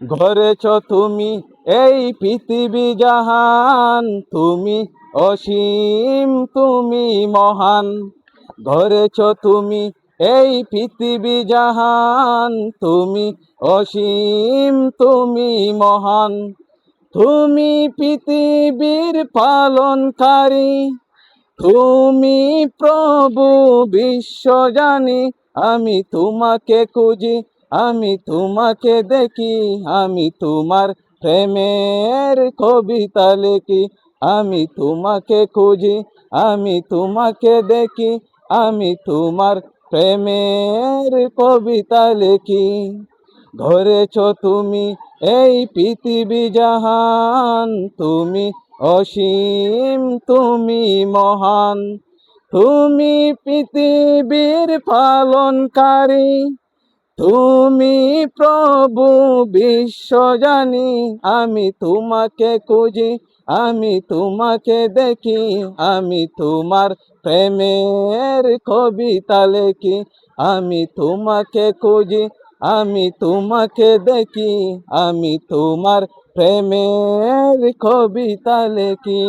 গড়েছ তুমি এই পৃথিবী জাহান, তুমি অসীম, তুমি মহান। গড়েছ তুমি এই পৃথিবী জাহান, তুমি অসীম, তুমি মহান। তুমি পৃথিবীর পালনকারী, তুমি প্রভু বিশ্বজানি। আমি তোমাকে খুঁজি, আমি তোমাকে দেখি, আমি তোমার প্রেমের কবিতা লিখি। আমি তোমাকে খুঁজি, আমি তোমাকে দেখি, আমি তোমার প্রেমের কবিতা লিখি। গড়েছ তুমি এই পৃথিবী জাহান, তুমি অসীম, তুমি মহান। তুমি পৃথিবীর পালনকারী, তুমি প্রভু বিশ্বজানি। আমি তোমাকে খুঁজি, আমি তোমাকে দেখি, আমি তোমার প্রেমের কবিতা লিখি। আমি তোমাকে খুঁজি, আমি তোমাকে দেখি, আমি তোমার প্রেমের কবিতা লিখি।